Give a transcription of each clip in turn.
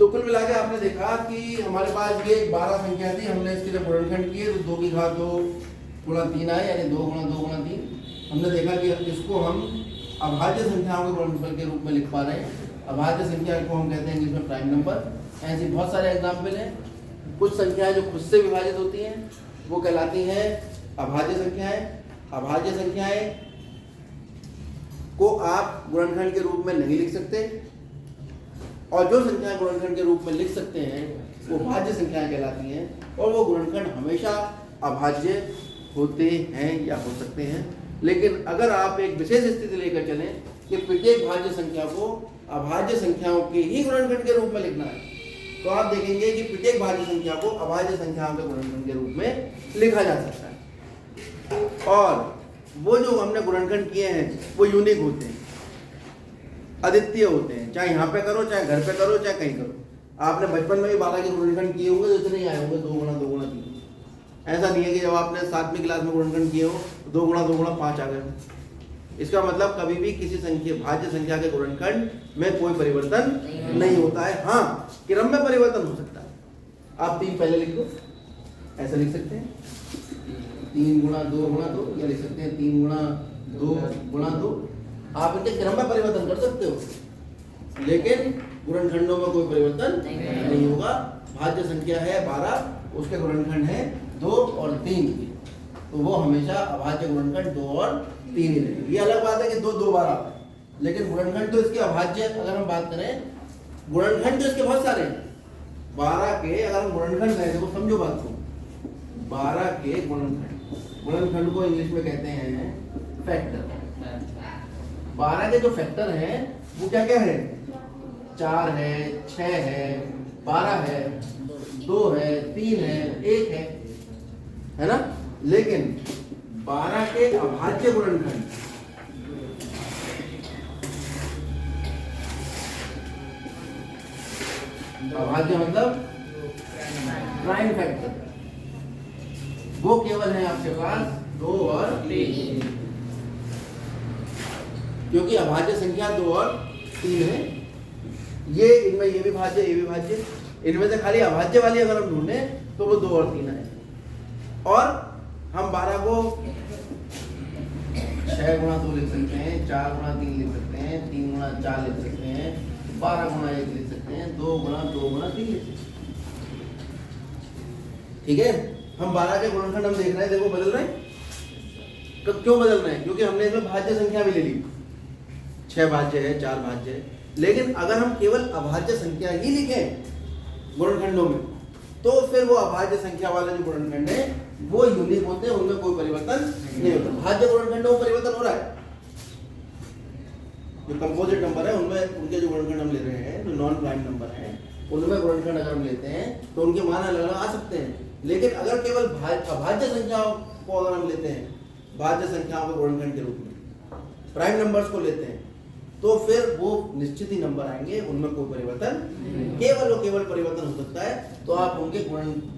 तो कुल मिला के आपने देखा कि हमारे पास ये 12 संख्या थी, हमने इसके जब गुणनखंड किए तो 2 की घात 2 गुणा 3 आए, यानी 2 गुणा 2 गुणा 3। हमने देखा कि इसको हम अभाज्य संख्याओं के गुणनफल के रूप में लिख पा रहे हैं। अभाज्य संख्या को हम कहते हैं इंग्लिश में प्राइम नंबर। ऐसी बहुत सारे एग्जाम्पल हैं। कुछ संख्याएं जो खुद से विभाजित होती हैं वो कहलाती हैं अभाज्य संख्याएं। अभाज्य संख्याएं को आप गुणनखंड के रूप में नहीं लिख सकते, और जो संख्याएं गुणनखंड के रूप में लिख सकते हैं वो भाज्य संख्याएं कहलाती हैं, और वो गुणनखंड हमेशा अभाज्य होते हैं या हो सकते हैं। लेकिन अगर आप एक विशेष स्थिति लेकर चलें कि प्रत्येक भाज्य संख्या को अभाज्य संख्याओं के ही गुणनखंड के रूप में लिखना है, तो आप देखेंगे कि प्रत्येक भाज्य संख्या को अभाज्य संख्याओं के गुणनखंड के रूप में लिखा जा सकता है। और वो जो हमने गुणनखंड किए हैं वो यूनिक होते हैं, अद्वितीय होते हैं। चाहे यहाँ पे करो, चाहे घर पे करो, चाहे कहीं करो। आपने बचपन में भी 12 के गुणनखंड किए होंगे तो इतने ही आए होंगे 2 गुणा 2 गुणा 3। ऐसा नहीं है कि जब आपने 7वीं क्लास में गुणनखंड किए हो 2 गुणा 2 गुणा 5 आ गए। इसका मतलब कभी भी किसी संख्या भाज्य संख्या के गुणनखंड में कोई परिवर्तन नहीं होता है। हाँ, क्रम में परिवर्तन हो सकता है। आप 3 पहले लिख दो, ऐसा लिख सकते हैं 3 गुणा 2 गुणा 2, या लिख सकते हैं 3 गुणा 2 गुणा 2। आप इनके क्रम में परिवर्तन कर सकते हो, लेकिन गुणनखंडों में कोई परिवर्तन नहीं होगा। भाज्य संख्या है 12, उसके गुणनखंड है 2 और 3, तो वो हमेशा अभाज्य गुणनखंड 2 और 3 ही रहेगी। ये अलग बात है कि 2 2 बार आता है, लेकिन गुणनखंड तो इसके अभाज्य, अगर हम बात करें गुणनखंड तो इसके बहुत सारे हैं। 12 के अगर हम गुणनखंड कहें तो समझो बात को, 12 के गुणनखंड को इंग्लिश में कहते हैं फैक्टर। 12 के जो फैक्टर हैं वो क्या क्या है? 4 है, 6 है, 12 है, 2 है, 3 है, 1 है ना? लेकिन 12 के अभाज्य गुणनखंड, अभाज्य मतलब प्राइम फैक्टर, वो केवल है आपके पास 2 और 3, क्योंकि अभाज्य संख्या 2 और 3 है। ये इनमें ये भी भाज्य, ये भी भाज्य, इनमें से खाली अभाज्य वाली अगर हम ढूंढे तो वो 2 और 3 है। और हम 12 को 6 गुणा 2 लिख सकते हैं, 4 गुणा 3 लिख सकते हैं, 3 गुणा 4 लिख सकते हैं, 12 गुणा 1 लिख सकते हैं, 2 गुणा 2 गुणा 3 लिख सकते हैं। ठीक है, हम 12 के गुणनखंड हम देख रहे हैं, देखो बदल रहे हैं। क्यों बदल रहे हैं? क्योंकि हमने इसमें भाज्य संख्या भी ले ली, 6 भाज्य है, 4 भाज्य है। लेकिन अगर हम केवल अभाज्य संख्या ही लिखें गुणनखंडों में, तो फिर वो अभाज्य संख्या वाले जो गुणनखंड है वो यूनिक होते हैं, उनमें कोई परिवर्तन नहीं होता। भाज्य गुणनखंडों में परिवर्तन हो रहा है, जो कंपोजिट नंबर है उनमें उनके जो गुणनखंड हम ले रहे हैं, जो नॉन प्राइम नंबर हैं उनमें गुणनखंड अगर हम लेते हैं तो उनके मान अलग अलग आ सकते हैं। लेकिन अगर केवल अभाज्य संख्याओं को अगर हम लेते हैं भाज्य संख्याओं के गुणनखंड के रूप में, प्राइम नंबर्स को लेते हैं, तो फिर वो निश्चित ही नंबर आएंगे, उनमें कोई परिवर्तन, केवल परिवर्तन हो सकता है तो आप उनके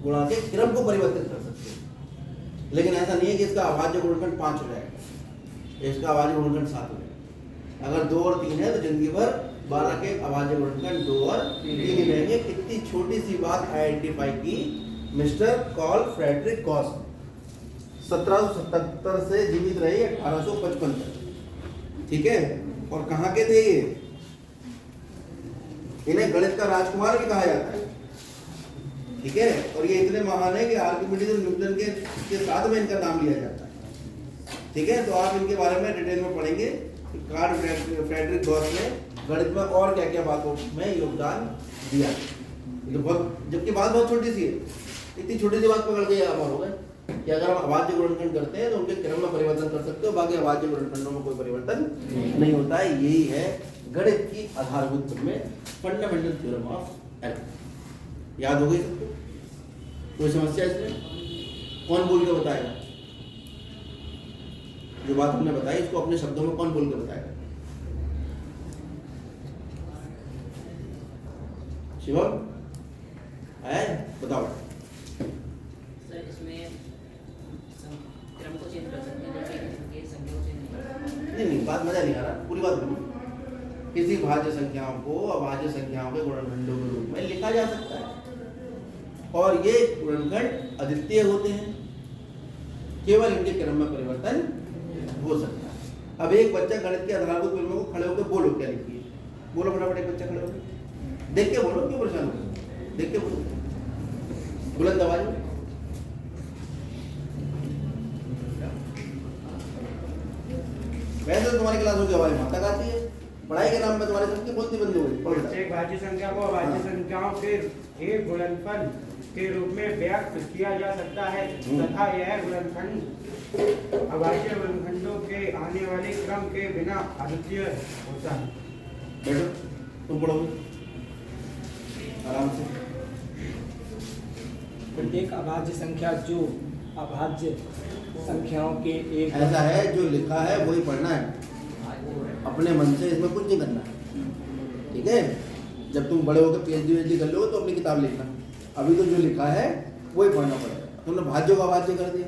गुणा के क्रम को परिवर्तित कर सकते हैं। लेकिन ऐसा नहीं है कि इसका अभाज्य गुणनखंड 5 हो जाएगा, इसका अभाज्य गुणनखंड 7 हो जाएगा। अगर 2 और 3 है तो जिंदगी भर 12 के अभाज्य गुणनखंड 2 और 3 ही रहेंगे। कितनी छोटी सी बात आइडेंटिफाई की मिस्टर कार्ल फ्रेडरिक गॉस, 1777 से जीवित रहे 1855 तक। ठीक है, और कहाँ के थे ये? इन्हें गणित का राजकुमार भी कहा जाता है। ठीक है, और ये इतने महान है कि आर्किमिडीज और न्यूटन के साथ में इनका नाम लिया जाता है। ठीक है, तो आप इनके बारे में डिटेल में पढ़ेंगे। कार्ल फ्रेडरिक गॉस ने गणित में और क्या क्या बातों में योगदान दिया। तो बहुत, जबकि बात बहुत छोटी सी है, इतनी छोटी सी बात पकड़ के आप हो गए कि अगर हम अभाज्य गुणनखंड करते हैं तो उनके क्रम में परिवर्तन कर सकते हो, बाकी अभाज्य गुणनखंडों में कोई परिवर्तन नहीं होता है। यही है गणित की आधारभूत में फंडामेंटल थ्योरम ऑफ एरर। याद हो गई सबको? कोई समस्या इसमें? कौन बोल के बताएगा? जो बात हमने बताई इसको अपने शब्दों में कौन बोल के बताएगा? शिवम है, बताओ। सर इसमें क्रम को चेंज कर सकते हैं, लेकिन संख्या को चेंज नहीं, बात मजा नहीं आ रहा, पूरी बात बोलो। किसी भाज्य संख्याओं को अभाज्य संख्याओं के गुणनखंडों के रूप में लिखा जा सकता है, और ये गुणनखंड अद्वितीय होते हैं, केवल इनके क्रम में परिवर्तन हो सकता है। अब एक बच्चा गणित के आधारभूत प्रमेयों को खड़े होकर बोलो क्या लिखिए, बोलो फटाफट, एक बच्चा खड़े होकर देख के बोलो, क्यों परेशान हो, देख के बोलो बुलंद आवाज में। वैसे तो तुम्हारी क्लासों की आवाज वहां तक आती है, पढ़ाई के नाम में तुम्हारे सबकी बोलती बंद हो गई। प्रत्येक भाज्य संख्या को अभाज्य संख्याओं के एक गुणनफल के रूप में व्यक्त किया जा सकता है तथा यह गुणनखंड अभाज्य गुणनखंडों के आने वाले क्रम के बिना अद्वितीय होता है। बैठो, तुम पढ़ो आराम से। प्रत्येक अभाज्य संख्या जो अभाज्य संख्याओं के एक ऐसा है जो लिखा है वही पढ़ना है, अपने मन से इसमें कुछ नहीं करना है, ठीक है। जब तुम बड़े होकर पीएचडी कर लो तो अपनी किताब लिखना, अभी तो जो लिखा है वही पढ़ना पड़ेगा। तुमने भाज्यों का अभाज्य कर दिया,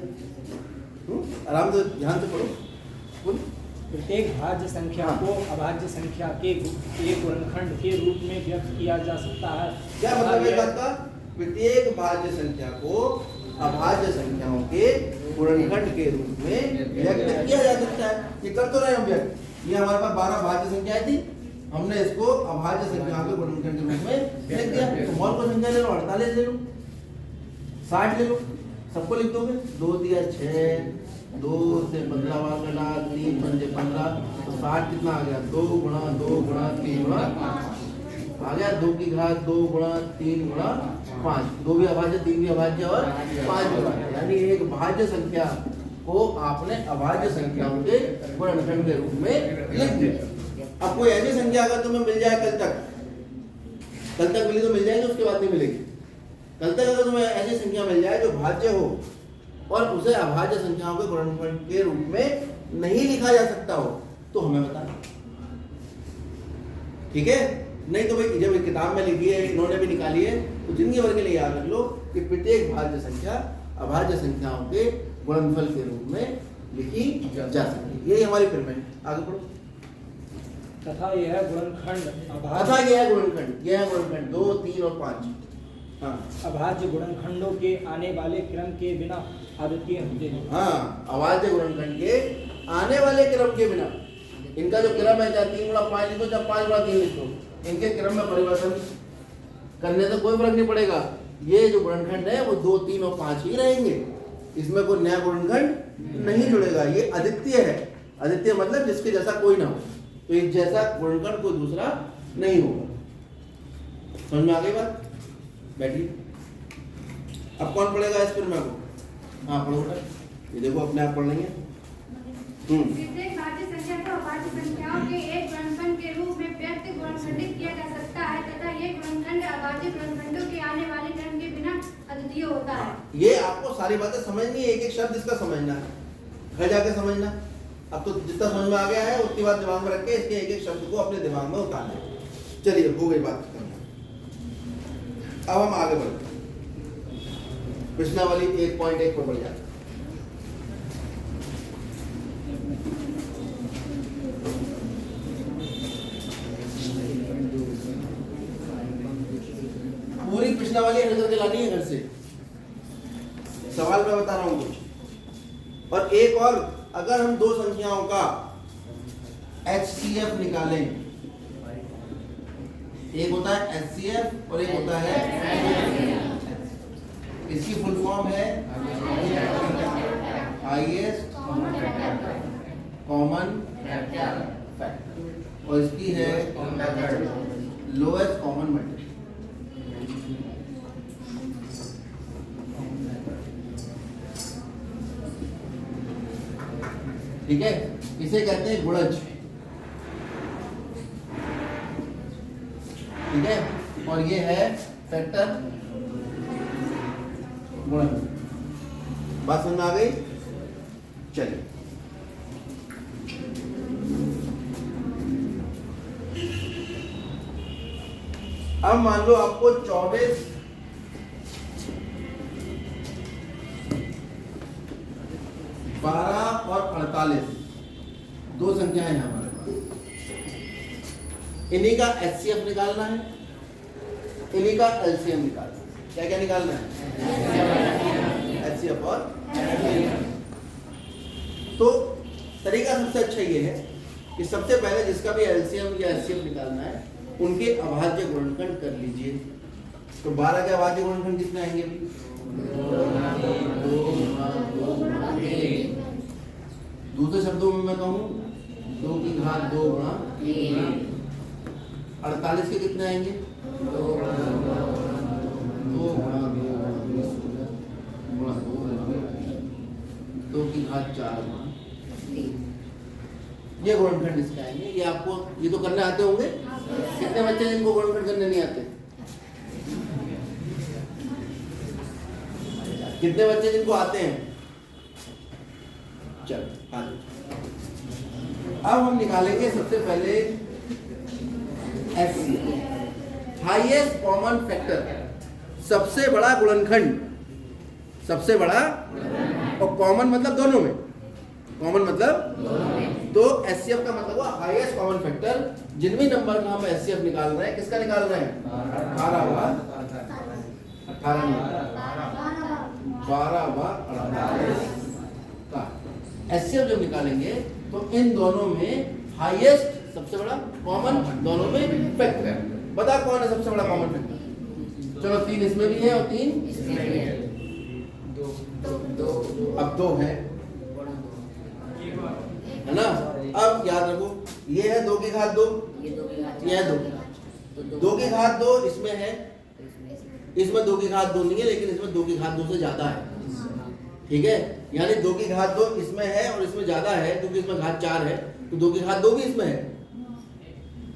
आराम से ध्यान से पढ़ो। बोल। प्रत्येक भाज्य संख्या को अभाज्य संख्या के एक गुणनखंड के रूप में व्यक्त किया जा सकता है। क्या मतलब है बात का? प्रत्येक भाज्य संख्या को अभाज्य संख्याओं के गुणनखंड के रूप में व्यक्त किया जा सकता है। ये कर तो रहे हम व्यक्त। ये हमारे पास 12 भाज्य संख्याएं थी, हमने इसको अभाज्य संख्याओं के गुणनखंड के रूप में लिख दिया। तो और कोई संख्या ले लो, 48 ले लो, 60 ले लो, सबको लिख दोगे। 2 दिया 6, 2 से 15 बार करना, 3 पंजे 15, तो 60 कितना आ गया? 2 गुणा 2 गुणा 3 गुणा 5 आ गया। 2 की घात 2 गुणा 3 गुणा 5, 2 भी अभाज्य, 3 भी अभाज्य और 5 भी अभाज्य, यानी एक भाज्य संख्या को आपने अभाज्य संख्याओं के गुणनखंड के रूप में लिख दिया। अब कोई ऐसी संख्या अगर तुम्हें मिल जाए कल तक मिली तो मिल जाएगी, उसके बाद नहीं मिलेगी। कल तक अगर तुम्हें ऐसी संख्या मिल जाए जो भाज्य हो और उसे अभाज्य संख्याओं के गुणनखंड के रूप में नहीं लिखा जा सकता हो तो हमें बताना, ठीक है। नहीं तो भाई जब किताब में लिखी है, इन्होंने भी निकाली है, तो जिंदगी भर के लिए याद रख लो कि प्रत्येक भाज्य संख्या अभाज्य संख्याओं के गुणनफल के रूप में लिखी जा सकती है। यही हमारी फिल्म है। आगे पढ़ो। तथा यह गुणनखंड तथा यह गुणनखंड 2, 3 और 5 अभाज्य गुणनखंडों के आने वाले क्रम के बिना अद्वितीय होते हैं। हाँ, अभाज्य गुणनखंड के आने वाले क्रम के बिना, इनका जो क्रम है, चाहे 3 गुणा 5 लिखो चाहे 5 गुणा 3 लिखो, इनके क्रम में परिवर्तन करने से कोई फर्क नहीं पड़ेगा। ये जो गुणनखंड है वो 2, 3 और 5 ही रहेंगे, इसमें कोई नया गुणनखंड नहीं जुड़ेगा। ये अद्वितीय है। अद्वितीय मतलब जिसके जैसा कोई ना हो, तो एक जैसा गुणनखंड कोई दूसरा नहीं होगा। समझ में आ गई बात? बैठिए। अब कौन पढ़ेगा इस फिल्म को? हाँ पढ़ो, ये देखो अपने आप पढ़ लेंगे। प्रत्येक भाज्य संख्या को अभाज्य संख्याओं के एक गुणनखंड के रूप में व्यक्त गुणनखंडित किया जा सकता है तथा ये गुणनखंड अभाज्य गुणनखंडों के आने वाले क्रम के बिना अद्वितीय होता है। ये आपको सारी बातें समझनी है, एक एक शब्द इसका समझना है, घर जाके समझना। अब तो जितना समझ में आ गया है उतनी बात दिमाग में रख के इसके एक एक शब्द को अपने दिमाग में उतारना है। चलिए, हो गई बात करना। अब हम आगे बढ़ते हैं, प्रश्नावली 1.1 पर बढ़ जाते हैं। पूरी प्रश्नावली नजर के लानी है घर से, सवाल मैं बता रहा हूं कुछ। और एक और, अगर हम दो संख्याओं का HCF निकालें, एक होता है HCF और एक होता है, इसकी फुल फॉर्म है हाईएस्ट कॉमन फैक्टर और इसकी है लोएस्ट कॉमन मल्टीपल। ठीक है, इसे कहते हैं गुणज। ठीक है, और ये है फैक्टर गुणज। बात समझ में आ गई? चलिए, अब मान लो आपको 24 12 और 48 दो संख्याएं हैं हमारे पास, इन्हीं का HCF निकालना है, इन्हीं का एलसीएम निकालना है। क्या क्या निकालना है? एचसीएफ और तो तरीका सबसे अच्छा ये है कि सबसे पहले जिसका भी एलसीएम या एचसीएफ निकालना है उनके अभाज्य गुणनखंड कर लीजिए। तो 12 के अभाज्य गुणनखंड कितने आएंगे अभी? 2 गुणा 3। दूसरे शब्दों में मैं कहूँ 2 की घात 2 गुणा 3। 48 के कितने आएंगे? 2 गुणा 2 की घात 4 गुणा 3। ये गुणनखंड इसके आएंगे। ये आपको ये तो करने आते होंगे। कितने बच्चे जिनको गुणनखंड करने नहीं आते? कितने बच्चे जिनको आते हैं? चलो अब हम निकालेंगे सबसे पहले एचसीएफ, हाईएस्ट कॉमन फैक्टर, सबसे बड़ा गुणनखंड। सबसे बड़ा और कॉमन मतलब दोनों में। कॉमन मतलब तो एचसीएफ का मतलब हुआ हाईएस्ट कॉमन फैक्टर। जिन भी नंबर का हम एचसीएफ निकाल रहे हैं, किसका निकाल रहे हैं? 18 व 48 का एचसीएफ जब निकालेंगे तो इन दोनों में हाईएस्ट सबसे बड़ा कॉमन दोनों में फैक्टर। बता कौन है सबसे बड़ा कॉमन फैक्टर? चलो 3 इसमें भी है और 3 इसमें भी है। अब 2 है ना? अब याद रखो ये है 2 की घात 2, ये है 2 की घात 2 इसमें है। इसमें 2 की घात 2 नहीं है, लेकिन इसमें 2 की घात 2 से ज्यादा है। ठीक है, यानी 2 की घात 2 इसमें है और इसमें ज्यादा है क्योंकि इसमें घात 4 है, तो 2 की घात 2 भी इसमें है।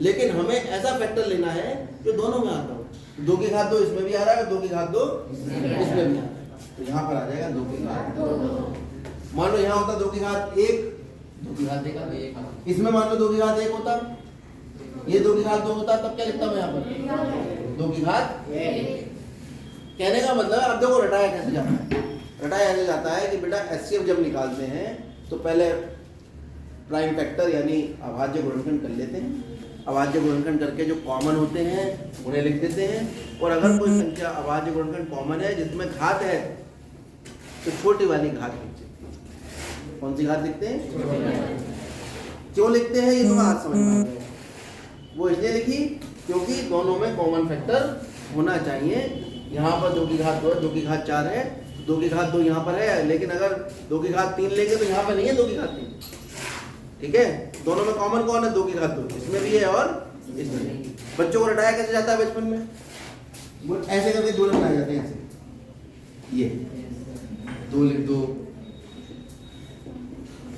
लेकिन हमें ऐसा फैक्टर लेना है जो दोनों में आता हो। 2 की घात 2 इसमें भी आ रहा है, 2 की घात 2 इसमें भी आ रहा है, तो यहाँ पर आ जाएगा 2 की घात 2। मान लो यहाँ होता 2 की घात 1, 2 की घात 1, इसमें मान लो 2 की घात 1 होता, ये 2 की घात 2 होता, तब क्या लिखता मैं यहाँ पर? 2 की घात 1। कहने का मतलब अब देखो रटाया कैसे जाता है। रटाया ऐसे जाता है कि बेटा एचसीएफ जब निकालते हैं तो पहले प्राइम फैक्टर यानी अभाज्य गुणनखंड कर लेते हैं। अभाज्य गुणनखंड करके जो कॉमन होते हैं उन्हें लिख देते हैं। और अगर कोई संख्या अभाज्य गुणनखंड कॉमन है जिसमें घात है तो छोटी वाली घात लिखते हैं। कौन सी घात लिखते हैं? क्यों लिखते हैं ये तो आज समझ में आ गया। वो इसलिए लिखी क्योंकि दोनों में कॉमन फैक्टर होना चाहिए। यहाँ पर 2 की घात 2 2 की घात 4 है, 2 की घात 2 यहाँ पर है, लेकिन अगर 2 की घात 3 लेंगे तो यहाँ पर नहीं है 2 की घात 3। ठीक है, दोनों में कॉमन कौन है? 2 की घात 2 इसमें भी है और इसमें भी। बच्चों को रटाया कैसे जाता है बचपन में? वो ऐसे करके जोड़े बनाए जाते हैं ऐसे। ये 2 लिख दो,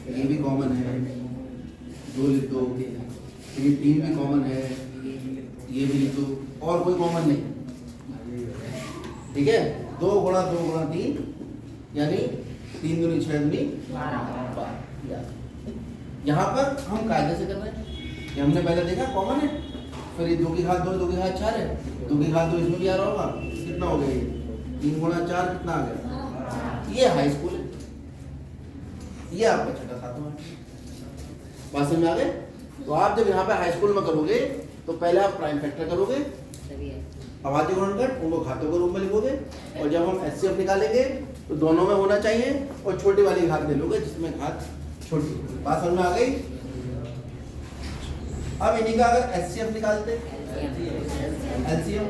ये भी कॉमन है, 2 लिख दो, ये 3 भी कॉमन है, ये भी लिख दो, और कोई कॉमन नहीं। ठीक है, 2 गुणा 3 यानी 3 दूनी 6 दूनी 12। यहाँ पर हम कायदे से कर रहे हैं। ये हमने पहले देखा कॉमन है, फिर ये 2 की घात 2 2 की घात 4 है, 2 की घात 2 इसमें भी आ रहा होगा। कितना हो गया ये? 3 गुणा 4 कितना आ गया? ये हाई स्कूल है, ये आपका छठा सातवां है। बात समझ में आ गए? तो आप जब यहाँ पे हाई स्कूल में करोगे तो पहले आप प्राइम फैक्टर करोगे, अभाज्य गुणनखंड उनको घातों के रूप में लिखोगे, और जब हम एचसीएफ निकालेंगे तो दोनों में होना चाहिए और छोटी वाली घात ले लोगे जिसमें घात छोटी। बात समझ में आ गई? अब इन्हीं का अगर एचसीएफ निकालते, एलसीएम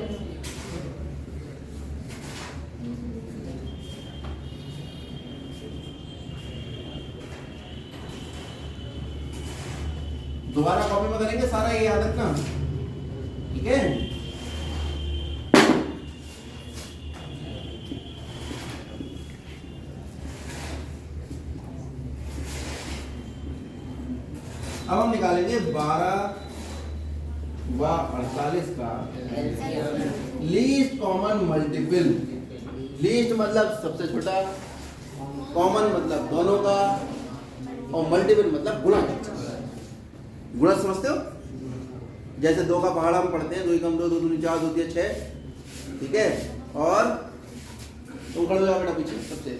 दोबारा कॉपी में करेंगे, सारा ये याद रखना। ठीक है, अब हम निकालेंगे 12 व 48 का लीस्ट कॉमन मल्टीपल। लीस्ट मतलब सबसे छोटा, कॉमन मतलब दोनों का, और मल्टीपल मतलब गुणा। गुणा समझते हो? जैसे 2 का पहाड़ा हम पढ़ते हैं, 2 कम 2 2 दूनी 4 2 3 6। ठीक है, और तुम खड़े हो जाओ बेटा पीछे सबसे,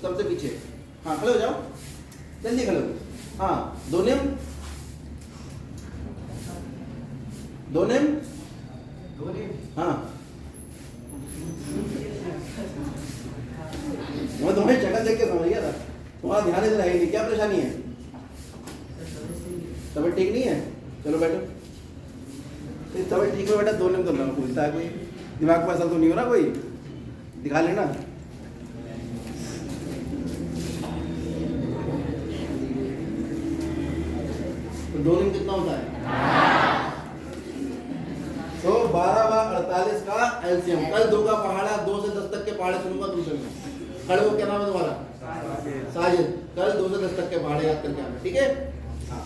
सबसे पीछे। हाँ खड़े हो जाओ, जल्दी खड़े हो। हाँ, 2 नियम तुम्हारा ध्यान इधर है नहीं, क्या परेशानी है? तबीयत ठीक नहीं है? चलो बैठो। इस तबीयत ठीक में बेटा 2 नियम करना पूछता है कोई, दिमाग पर असर तो नहीं हो रहा कोई, दिखा लेना। तो 2 नियम कितना होता है? तो 12 व 48 का एलसीएम। कल 2 का पहाड़ा, 2 से 10 तक के पहाड़े सुनूंगा तुमसे मैं। कल वो क्या नाम है तुम्हारा? साजिद। कल 2 से 10 तक के पहाड़े याद करके आना, ठीक है? हाँ,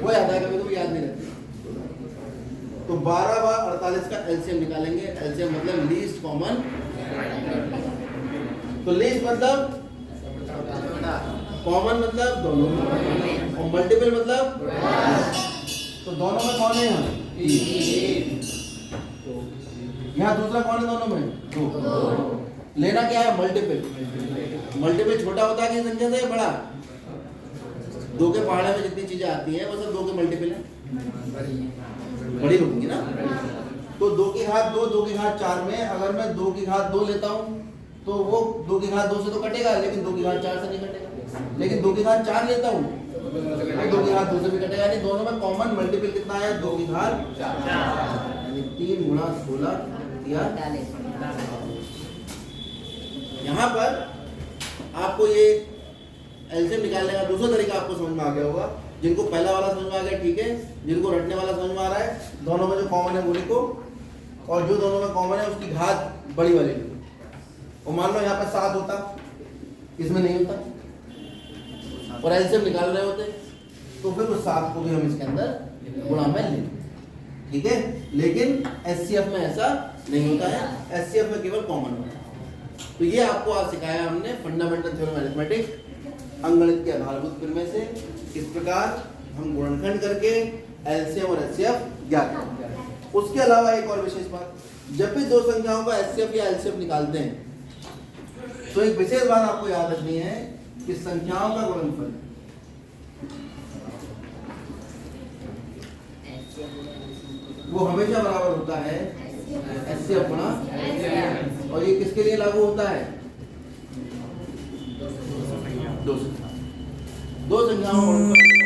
वो याद है, कभी याद नहीं रहती। तो 12 व 48 का एलसीएम निकालेंगे। एलसीएम मतलब लीस्ट कॉमन। तो लीस्ट मतलब कॉमन मतलब दोनों, और मल्टीपल मतलब तो दोनों में कौन है यहाँ? यहाँ दूसरा कौन है दोनों में? 2। लेना क्या है? मल्टीपल। मल्टीपल छोटा होता है कि संख्या से बड़ा? 2 के पहाड़े में जितनी चीजें आती हैं वो सब 2 के मल्टीपल है, बड़ी होगी ना। तो 2 की घात 2, 2 की घात 4 में अगर मैं 2 की घात 2 लेता हूँ तो वो 2 की घात 2 से तो कटेगा, लेकिन 2 की घात 4 से नहीं कटेगा। लेकिन 2 की घात 4 लेता हूँ तो 2 की घात 2 से भी कटेगा। यानी दोनों में कॉमन मल्टीपल कितना है? 2 की घात 4, यानी 3 गुणा 16 या 45। यहाँ पर आपको ये एलसीएम निकालने का दूसरा तरीका आपको समझ में आ गया होगा। जिनको पहला वाला समझ में आ गया ठीक है, जिनको रटने वाला समझ में आ रहा है, दोनों में जो कॉमन है वो लिखो, और जो दोनों में कॉमन है उसकी घात बड़ी वाली लिखो। और मान लो यहाँ पे 7 होता, इसमें नहीं होता, और एलसीएम निकाल रहे होते, तो फिर उस 7 को भी हम इसके अंदर गुणा में लेंगे, ठीक है। लेकिन एचसीएफ में ऐसा नहीं होता है, एचसीएफ में केवल कॉमन होता है। तो ये आपको आज सिखाया हमने फंडामेंटल थ्योरम ऑफ अरिथमेटिक, अंकगणित के आधारभूत प्रमेय से किस प्रकार हम गुणनखंड करके एलसीएम और एचसीएफ ज्ञात करते हैं। उसके अलावा एक और विशेष बात, जब भी 2 संख्याओं का एचसीएफ या एलसीएम निकालते हैं तो एक विशेष बात आपको याद रखनी है कि संख्याओं का गुणनफल वो हमेशा बराबर होता है एचसीएफ गुणा, और ये किसके लिए लागू होता है? 2 संख्याओं का गुणनफल